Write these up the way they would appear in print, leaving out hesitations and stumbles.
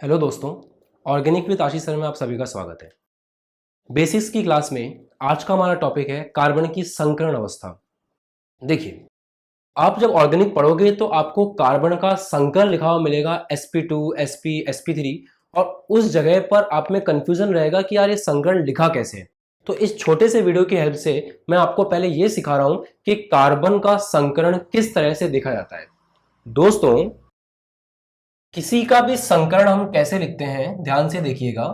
Hello दोस्तों, organic with Ashish sir में आप सभी का स्वागत है। बेसिक्स की क्लास में आज का हमारा टॉपिक है कार्बन की संकरण अवस्था। देखिए, आप जब ऑर्गेनिक पढ़ोगे तो आपको कार्बन का संकरण लिखा हुआ मिलेगा sp2 sp sp3 और उस जगह पर आप में कंफ्यूजन रहेगा कि यार ये संकरण लिखा कैसे है। तो इस छोटे से वीडियो की हेल्प से मैं आपको पहले ये सिखा रहा हूं कि कार्बन का संकरण किस तरह से देखा जाता है। दोस्तों, किसी का भी संकरण हम कैसे लिखते हैं, ध्यान से देखिएगा।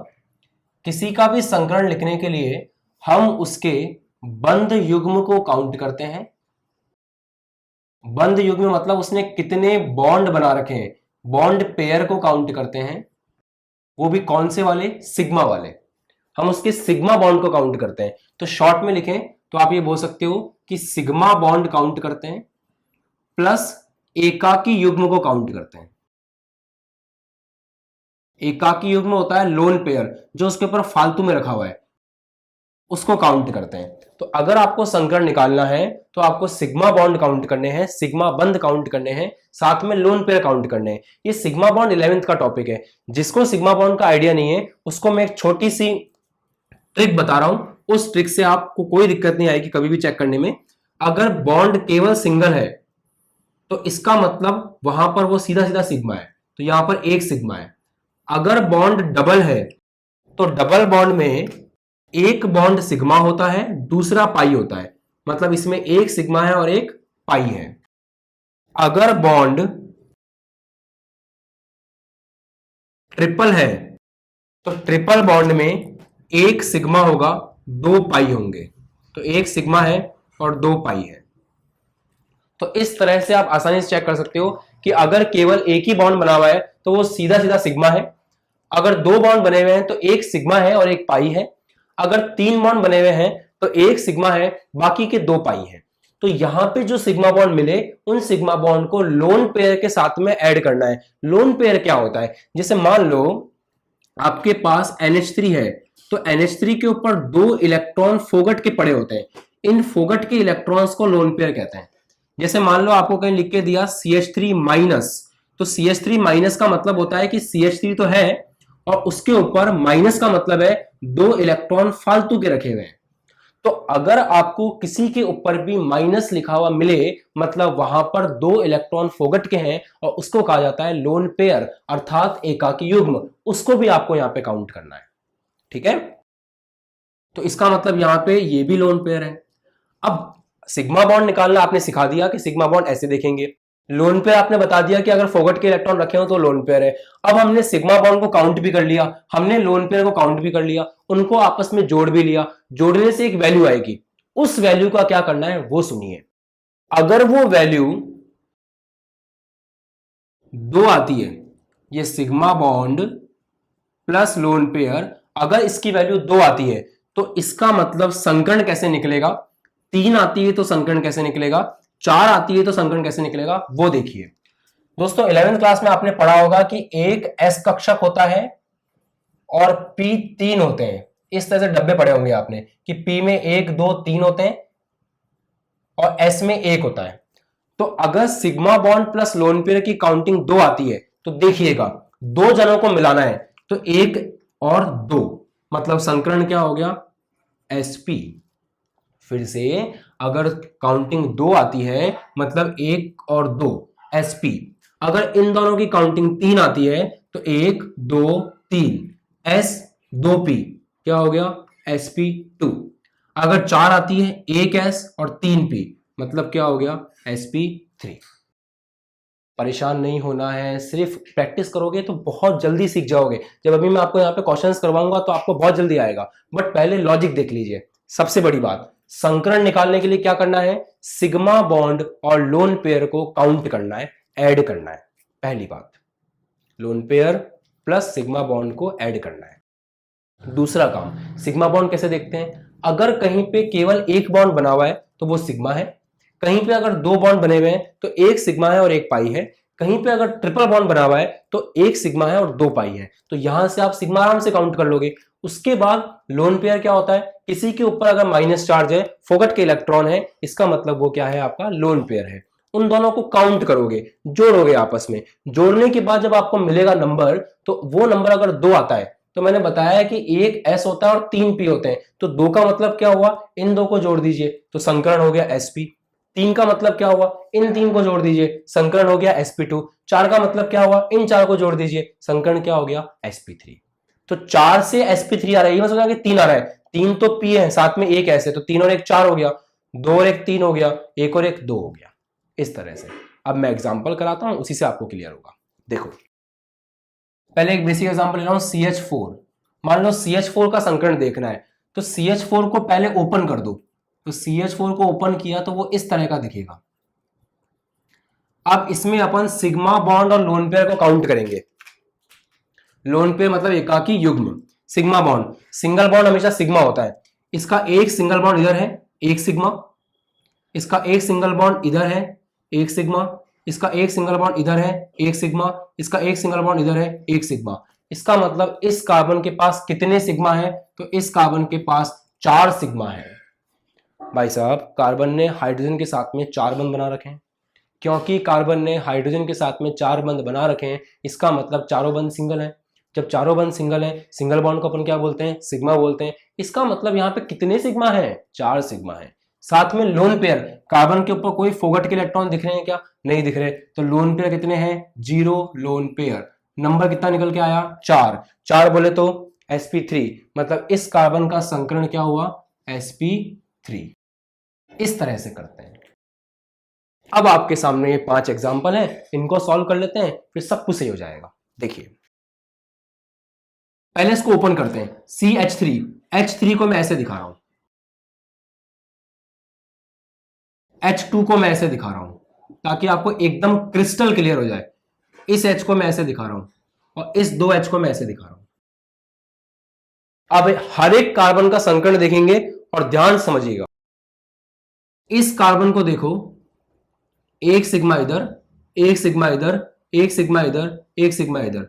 किसी का भी संकरण लिखने के लिए हम उसके बंध युग्म को काउंट करते हैं। बंध युग्म मतलब उसने कितने बॉन्ड बना रखे हैं, बॉन्ड पेयर को काउंट करते हैं। वो भी कौन से वाले? सिग्मा वाले। हम उसके सिग्मा बॉन्ड को काउंट करते हैं। तो शॉर्ट में लिखें तो आप ये बोल सकते हो कि सिग्मा बॉन्ड काउंट करते हैं प्लस एकाकी युग्म को काउंट करते हैं। एकाकी युग्म होता है लोन पेयर, जो उसके ऊपर फालतू में रखा हुआ है, उसको काउंट करते हैं। तो अगर आपको संकरण निकालना है तो आपको सिग्मा बॉन्ड काउंट करने हैं, सिग्मा बंध काउंट करने हैं, साथ में लोन पेयर काउंट करने हैं। ये सिग्मा बॉन्ड 11th का टॉपिक है। जिसको सिग्मा बॉन्ड का आइडिया नहीं है उसको मैं एक छोटी सी ट्रिक बता रहा हूं। उस ट्रिक से आपको कोई दिक्कत नहीं आएगी कभी भी चेक करने में। अगर बॉन्ड केवल सिंगल है तो इसका मतलब वहां पर वो सीधा सीधा सिग्मा है, तो यहां पर एक सिग्मा है। अगर बॉन्ड डबल है तो डबल बॉन्ड में एक बॉन्ड सिग्मा होता है, दूसरा पाई होता है, मतलब इसमें एक सिग्मा है और एक पाई है। अगर बॉन्ड ट्रिपल है तो ट्रिपल बॉन्ड में एक सिग्मा होगा, दो पाई होंगे। तो एक सिग्मा है और दो पाई है। तो इस तरह से आप आसानी से चेक कर सकते हो कि अगर केवल एक ही बॉन्ड बना हुआ है तो वो सीधा सीधा सिग्मा है। अगर दो बॉन्ड बने हुए हैं तो एक सिग्मा है और एक पाई है। अगर तीन बॉन्ड बने हुए हैं तो एक सिग्मा है, बाकी के दो पाई है। तो यहां पे जो सिग्मा बॉन्ड मिले उन सिग्मा बॉन्ड को लोन पेयर के साथ में ऐड करना है। लोन पेयर क्या होता है? जैसे मान लो आपके पास NH3 है तो NH3 के ऊपर दो इलेक्ट्रॉन फोगट के पड़े होते हैं। इन फोगट के इलेक्ट्रॉन्स को लोन पेयर कहते हैं। जैसे मान लो आपको कहीं लिख के दिया CH3 माइनस, तो CH3 माइनस का मतलब होता है कि CH3 तो है और उसके ऊपर माइनस का मतलब है दो इलेक्ट्रॉन फालतू के रखे हुए हैं। तो अगर आपको किसी के ऊपर भी माइनस लिखा हुआ मिले मतलब वहां पर दो इलेक्ट्रॉन फोगट के हैं और उसको कहा जाता है लोन पेयर अर्थात एकाकी युग्म। उसको भी आपको यहां पे काउंट करना है, ठीक है। तो इसका मतलब यहां पे ये भी लोन पेयर है। अब सिग्मा बॉन्ड निकालना आपने सिखा दिया कि सिग्मा बॉन्ड ऐसे देखेंगे। लोन पेयर आपने बता दिया कि अगर फोगट के इलेक्ट्रॉन रखे हो तो लोन पेयर है। अब हमने सिग्मा बॉन्ड को काउंट भी कर लिया, हमने लोन पेयर को काउंट भी कर लिया, उनको आपस में जोड़ भी लिया। जोड़ने से एक वैल्यू आएगी, उस वैल्यू का क्या करना है वो सुनिए। अगर वो वैल्यू 2 आती है, ये sigma bond plus lone pair, अगर इसकी वैल्यू 2 आती है तो इसका मतलब संकरण कैसे निकलेगा। 3 आती है तो संकरण कैसे निकलेगा, 4 आती है तो संकरण कैसे निकलेगा वो देखिए। दोस्तों 11th क्लास में आपने पढ़ा होगा कि एक S कक्षक होता है और P 3 होते हैं। इस तरह से डब्बे पड़े होंगे आपने कि P में 1 2 3 होते हैं और S में 1 होता है। तो अगर sigma bond plus lone pair की काउंटिंग 2 आती है तो देखिएगा दो जनों को मिलाना है, तो 1 और 2 मतलब संकरण क्या हो गया, sp। फिर से अगर काउंटिंग 2 आती है मतलब 1 और 2 sp। अगर इन दोनों की काउंटिंग 3 आती है तो 1 2 3 s 2p क्या हो गया, sp2। अगर 4 आती है 1 s और 3p मतलब क्या हो गया, sp3। परेशान नहीं होना है, सिर्फ प्रैक्टिस करोगे तो बहुत जल्दी सीख जाओगे। जब अभी मैं आपको यहाँ पे क्वेश्चंस करवाऊंगा तो आपको बहुत जल्दी आएगा, बट पहले लॉजिक देख लीजिए। सबसे बड़ी बात, संकरण निकालने के लिए क्या करना है, सिग्मा बॉन्ड और लोन पेयर को काउंट करना है, ऐड करना है। पहली बात, lone pair plus sigma bond को ऐड करना है। दूसरा काम, सिग्मा बॉन्ड कैसे देखते हैं, अगर कहीं पे केवल एक बॉन्ड बना हुआ है तो वो सिग्मा है। कहीं पे अगर दो बॉन्ड बने हुए हैं तो एक सिग्मा है और एक पाई है। कहीं पे अगर ट्रिपल बॉन्ड बना हुआ है तो एक सिग्मा है और दो पाई है। तो यहां से आप सिग्मा आराम से काउंट कर लोगे। उसके बाद लोन पेयर क्या होता है, किसी के ऊपर अगर माइनस चार्ज है, फोगट के इलेक्ट्रॉन है, इसका मतलब वो क्या है, आपका लोन पेयर है। उन दोनों को काउंट करोगे, जोड़ोगे आपस में। जोड़ने के बाद जब आपको मिलेगा नंबर, तो वो नंबर अगर 2 आता है, तो मैंने बताया कि एक S होता है और 3 P होते हैं, तो 2 का मतलब क्या हुआ, इन 2 को जोड़ दीजिए तो संकरण हो गया sp। 3 का मतलब क्या हुआ, इन 3 को जोड़ दीजिए संकरण हो गया sp2। 4 का मतलब क्या हुआ, इन 4 को जोड़ दीजिए संकरण क्या हो गया sp3। तो 4 से sp3 आ रहा है, ये मत सोचना कि 3 आ रहा है, 3 तो p है, साथ में एक s है, तो 3 और 1 4 हो गया, 2 और 1 3 हो गया, 1 और 1 2 हो गया, इस तरह से। अब मैं एग्जांपल कराता हूं, उसी से आपको क्लियर होगा। देखो पहले एक बेसिक एग्जांपल ले रहा हूं, CH4। मान लो CH4 का संकरण देखना है, तो CH4 को पहले ओपन कर दो, तो CH4 को ओपन किया तो वो इस तरह का दिखेगा। अब इसमें अपन सिग्मा बॉन्ड और लोन पेयर को काउंट करेंगे। लोन पेयर मतलब एकाकी युग्म, सिग्मा बॉन्ड, सिंगल बॉन्ड हमेशा सिग्मा होता है। इसका एक सिंगल बॉन्ड इधर है, एक सिग्मा, इसका एक सिंगल बॉन्ड इधर है, एक सिग्मा, इसका एक सिंगल बॉन्ड इधर है, एक सिग्मा, इसका एक सिंगल बॉन्ड इधर है, एक सिग्मा। इसका मतलब इस कार्बन के पास कितने सिग्मा है, तो इस कार्बन के पास 4 सिग्मा है। भाई साहब कार्बन ने हाइड्रोजन के साथ में 4 बंध बना रखे हैं, क्योंकि कार्बन ने हाइड्रोजन के साथ में 4 बंध बना रखे हैं, इसका मतलब चारों बंध सिंगल है। जब चारों बंध सिंगल है, सिंगल बॉन्ड को अपन क्या बोलते हैं, सिग्मा बोलते हैं। इसका मतलब यहाँ पे कितने सिग्मा है, 4 सिग्मा है। साथ में लोन पेयर, कार्बन के ऊपर कोई फोगट के इलेक्ट्रॉन दिख रहे हैं क्या, नहीं दिख रहे, तो लोन पेयर कितने हैं, 0 लोन पेयर। नंबर कितना निकल के आया, 4। 4 बोले तो sp3, मतलब इस कार्बन का संकरण क्या हुआ, sp3। इस तरह से करते हैं। अब आपके सामने ये 5 एग्जांपल हैं, इनको सॉल्व कर लेते हैं, फिर सब कुछ सही हो जाएगा। देखिए पहले इसको ओपन करते हैं, CH3, H3 को मैं ऐसे दिखा रहा हूं, H2 को मैं ऐसे दिखा रहा हूं, ताकि आपको एकदम क्रिस्टल क्लियर हो जाए। इस H को मैं ऐसे दिखा रहा हूं और इस 2 H को मैं ऐसे दिखा रहा हूं। अब हर एक कार्बन का संकरण देखेंगे और ध्यान समझिएगा। इस कार्बन को देखो, एक सिग्मा इधर, एक सिग्मा इधर, एक सिग्मा इधर, एक सिग्मा इधर,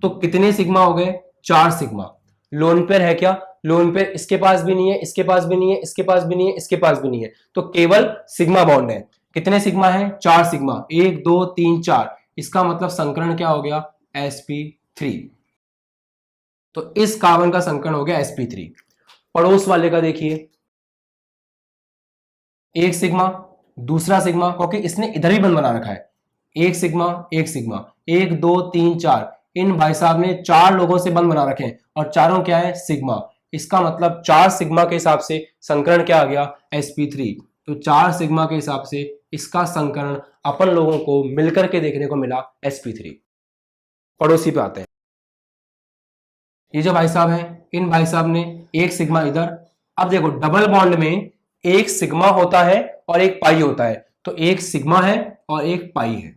तो कितने सिग्मा हो गए, 4 सिग्मा। लोन पेयर है क्या, लोन पेयर इसके पास भी नहीं है, इसके पास भी नहीं है, इसके पास भी नहीं है, इसके पास भी नहीं है, तो केवल सिग्मा बॉन्ड है। कितने सिग्मा है, 4 सिग्मा, 1 2 3 4। इसका मतलब संकरण क्या हो गया, sp3। तो इस कार्बन का संकरण हो गया sp3। पड़ोस वाले का देखिए, एक सिग्मा, दूसरा सिग्मा, क्योंकि इसने इधर भी बंद बना रखा है, एक सिग्मा, एक सिग्मा, 1 2 3 4। इन भाई साहब ने 4 लोगों से बंद बना रखे हैं और चारों क्या है, सिग्मा। इसका मतलब 4 सिग्मा के हिसाब से संकरण क्या आ गया, sp3। तो 4 सिग्मा के हिसाब से इसका संकरण अपन लोगों को मिलकर के देखने को मिला sp3। पड़ोसी पे आते हैं, ये जो भाई साहब हैं, इन भाई साहब ने एक सिग्मा इधर। अब देखो डबल बॉन्ड में एक सिग्मा होता है और एक पाई होता है, तो एक सिग्मा है और एक पाई है।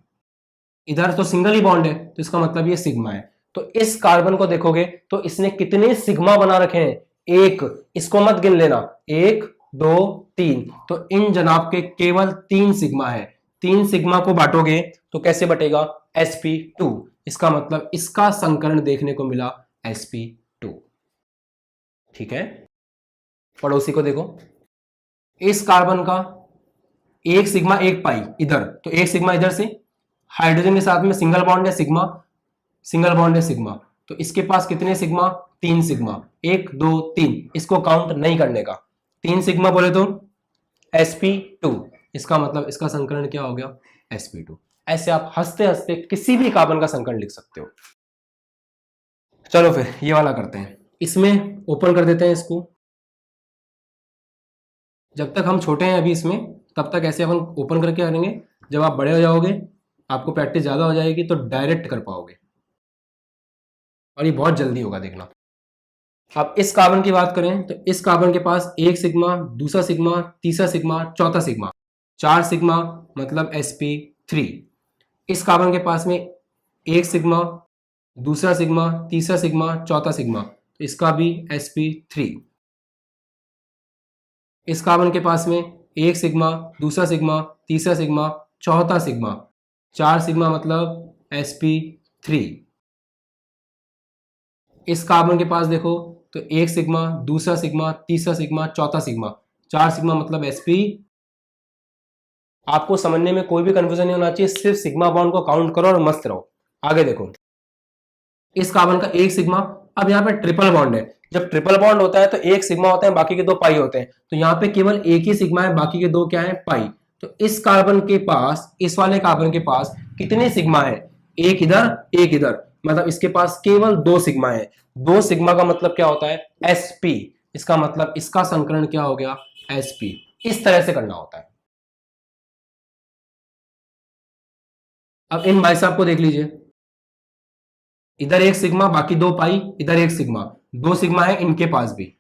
इधर तो सिंगल ही बॉन्ड है, तो इसका मतलब ये सिग्मा है। तो इस कार्बन को देखोगे तो इसने कितने सिग्मा बना रखे हैं, एक, इसको मत गिन लेना, 1 2 3। तो इन जनाब के केवल 3 सिग्मा है। 3 सिग्मा को बांटोगे तो कैसे बटेगा, sp2। इसका मतलब इसका संकरण देखने को मिला sp2। ठीक है, पड़ोसी को देखो, इस कार्बन का एक सिग्मा एक पाई इधर, तो एक सिग्मा इधर से, हाइड्रोजन के साथ में सिंगल बॉन्ड है सिग्मा, सिंगल बॉन्ड है सिग्मा, तो इसके पास कितने सिग्मा, 3 सिग्मा, 1 2 3। इसको काउंट नहीं करने का, 3 सिग्मा बोले तो sp2। इसका मतलब इसका संकरण क्या हो गया, sp2। ऐसे आप हंसते हंसते किसी भी कार्बन का संकरण लिख सकते हो। चलो फिर ये वाला करते हैं, इसमें ओपन कर देते हैं इसको। जब तक हम छोटे हैं अभी इसमें, तब तक ऐसे अपन ओपन करके करेंगे। जब आप बड़े हो जाओगे, आपको प्रैक्टिस ज़्यादा हो जाएगी, तो डायरेक्ट कर पाओगे और ये बहुत जल्दी होगा, देखना। अब इस कार्बन की बात करें तो इस कार्बन के पास एक सिग्मा, दूसरा सिग्मा, तीसरा सिग्मा, चौथा सिग्मा, 4 सिग्मा, मतलब sp3। इस कार्बन के पास में एक सिग्मा, दूसरा सिग्मा, तीसरा सिग्मा, चौथा सिग्मा, तो इसका भी sp3। इस कार्बन के पास में एक सिग्मा, दूसरा सिग्मा, तीसरा सिग्मा, चौथा सिग्मा, 4 सिग्मा, मतलब sp3। इस कार्बन के पास देखो तो एक सिग्मा, दूसरा सिग्मा, तीसरा सिग्मा, चौथा सिग्मा, 4 सिग्मा, मतलब sp। आपको समझने में कोई भी कंफ्यूजन नहीं होना चाहिए, सिर्फ सिग्मा बॉन्ड को काउंट करो और मस्त रहो। आगे देखो, इस कार्बन का एक सिग्मा, अब यहाँ पे ट्रिपल बॉन्ड है, जब ट्रिपल बॉन्ड होता है तो एक सिग्मा होता है, बाकी के दो पाई होते हैं, तो यहाँ पे केवल एक ही सिग्मा है, बाकी के दो क्या है, पाई। तो इस कार्बन के पास, इस वाले कार्बन के पास कितने सिग्मा है, एक इधर एक इधर, मतलब इसके पास केवल दो सिग्मा है। दो सिग्मा का मतलब क्या होता है, sp, इसका मतलब इसका संकरण क्या हो गया, sp। इस तरह से करना होता है। अब इन भाई साहब को देख लीजिए, इधर एक सिग्मा बाकी दो पाई, इधर एक सिग्मा, दो सिग्मा है इनके पास भी,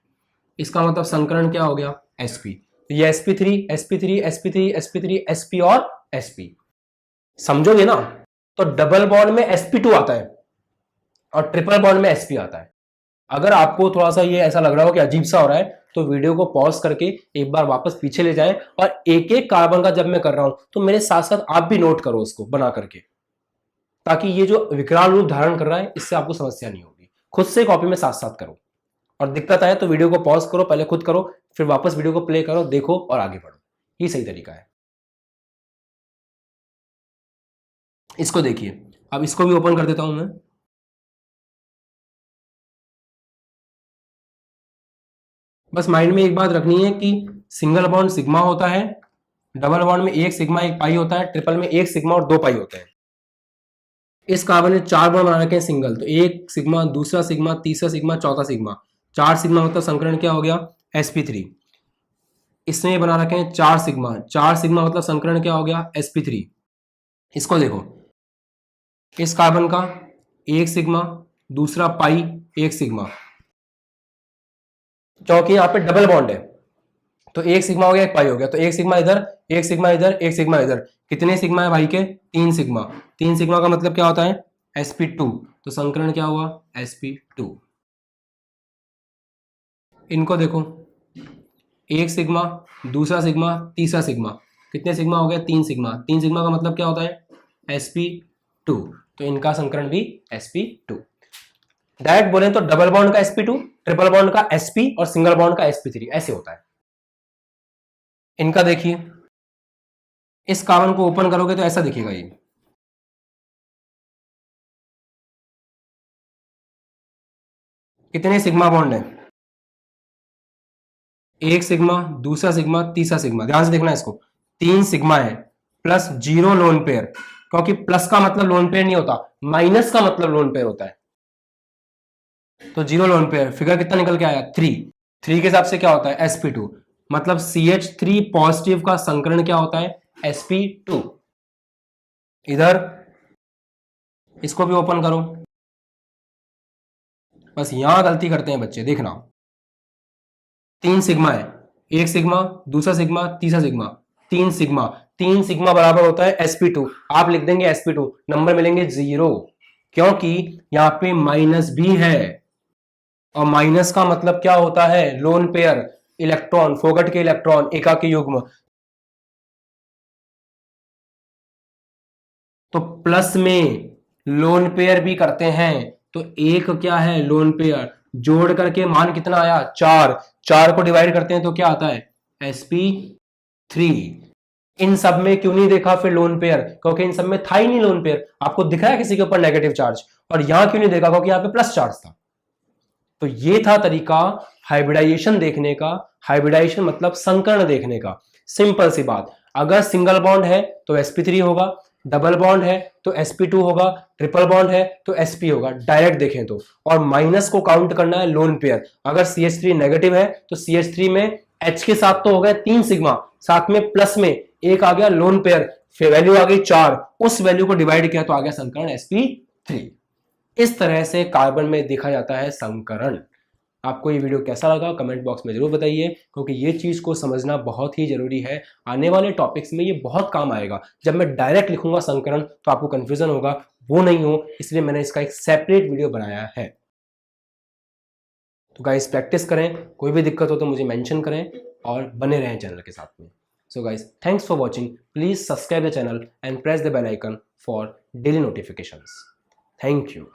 इसका मतलब संकरण क्या हो गया, sp। तो ये sp3 sp3 sp3 sp3 sp और sp, समझोगे ना। तो डबल बॉन्ड में sp2 आता है और ट्रिपल बॉन्ड में sp आता है। अगर आपको थोड़ा सा ये ऐसा लग रहा हो कि अजीब सा हो रहा है, तो वीडियो को पॉज करके एक बार वापस पीछे ले जाएं और एक एक कार्बन का जब मैं कर रहा हूं तो मेरे साथ साथ आप भी नोट करो उसको बना करके, ताकि ये जो विकराल रूप धारण कर रहा है इससे आपको समस्या नहीं होगी। खुद से कॉपी में साथ साथ करो, और दिक्कत आए तो वीडियो को पॉज करो, पहले खुद करो, फिर वापस वीडियो को प्ले करो, देखो और आगे बढ़ो, ये सही तरीका है। इसको देखिए, अब इसको भी ओपन कर देता हूं मैं। बस माइंड में एक बात रखनी है कि सिंगल बॉन्ड सिग्मा होता है, डबल बॉन्ड में एक सिग्मा एक पाई होता है, ट्रिपल में एक सिग्मा और दो पाई होते हैं। इस कार्बन ने चार बॉन्ड बना रखे हैं सिंगल, तो एक सिग्मा, दूसरा सिग्मा, तीसरा सिग्मा, चौथा सिग्मा, चार सिग्मा मतलब संकरण क्या हो गया, sp3। इसने बना रखे हैं चार सिग्मा, चार सिग्मा मतलब संकरण क्या हो गया, sp3। इसको देखो, इस कार्बन का एक सिग्मा, दूसरा पाई, एक सिग्मा, क्योंकि यहाँ पे डबल बॉन्ड है तो एक सिग्मा हो गया एक पाई हो गया, तो एक सिग्मा इधर एक सिग्मा इधर एक सिग्मा इधर, कितने सिग्मा है भाई के, तीन सिग्मा। तीन सिग्मा का मतलब क्या होता है, sp2, तो संकरण क्या हुआ, sp2। इनको देखो, एक सिग्मा, दूसरा सिग्मा, तीसरा सिग्मा, कितने सिग्मा हो गया, तीन सिग्मा। तीन सिग्मा का मतलब क्या होता है, sp2, तो इनका संकरण भी sp2। डायरेक्ट बोले तो डबल बॉन्ड का sp2, ट्रिपल बॉन्ड का sp और सिंगल बॉन्ड का sp3, ऐसे होता है। इनका देखिए, इस कार्बन को ओपन करोगे तो ऐसा दिखेगा ये, कितने सिग्मा बॉन्ड है, एक सिग्मा, दूसरा सिग्मा, तीसरा सिग्मा, ध्यान से देखना इसको, तीन सिग्मा है प्लस जीरो लोन पेयर, क्योंकि प्लस का मतलब लोन पेयर नहीं होता, माइनस का मतलब लोन पेयर होता है। तो जीरो लोन पेयर, फिगर कितना निकल के आया, थ्री। थ्री के हिसाब से क्या होता है, sp2, मतलब CH3 पॉजिटिव का संकरण क्या होता है, sp2। इधर इसको भी ओपन करो, बस यहां गलती करते हैं बच्चे, देखना, तीन सिग्मा है, एक सिग्मा, दूसरा सिग्मा, तीसरा सिग्मा, तीन सिग्मा, तीन सिग्मा बराबर होता है sp2। आप लिख देंगे sp2, नंबर मिलेंगे जीरो, क्योंकि यहां पे माइनस भी है, और माइनस का मतलब क्या होता है, लोन पेयर, इलेक्ट्रॉन, फोगट के इलेक्ट्रॉन, एकाकी युग्म। तो प्लस में लोन पेयर भी करते हैं, तो एक क्या है, लोन पेयर, जोड़ करके मान कितना आया, चार, चार को डिवाइड करते हैं तो क्या आता है, sp3। इन सब में क्यों नहीं देखा फिर लोन पेयर, क्योंकि इन सब में था ही नहीं लोन पेयर। आपको दिख रहा है किसी के ऊपर नेगेटिव चार्ज, और यहां क्यों नहीं देखा, क्योंकि यहां पे प्लस चार्ज था। तो ये था तरीका हाइब्रिडाइजेशन देखने का, हाइब्रिडाइजेशन मतलब संकर्ण देखने का। सिंपल सी बात, अगर सिंगल बॉन्ड है तो sp3 होगा, डबल बॉन्ड है तो sp2 होगा, ट्रिपल बॉन्ड है तो sp होगा, डायरेक्ट देखें तो। और माइनस को काउंट करना है लोन पेयर, अगर CH3 नेगेटिव है तो CH3 में H के साथ तो हो गए तीन सिग्मा, साथ में प्लस में एक आ गया लोन पेयर, फिर वैल्यू आ गई चार, उस वैल्यू को डिवाइड किया तो आ गया संकरण sp3। इस तरह से कार्बन में देखा जाता है संकरण। आपको ये वीडियो कैसा लगा कमेंट बॉक्स में जरूर बताइए, क्योंकि ये चीज को समझना बहुत ही जरूरी है। आने वाले टॉपिक्स में ये बहुत काम आएगा। जब मैं डायरेक्ट लिखूंगा संकरण तो आपको कंफ्यूजन होगा, वो नहीं हो, इसलिए मैंने इसका एक सेपरेट वीडियो बनाया है। तो गाइस प्रैक्टिस करें, कोई भी दिक्कत हो तो मुझे मेंशन करें और बने रहें चैनल के साथ में। So guys thanks for watching, please subscribe the channel and press the bell icon for daily notifications. Thank you.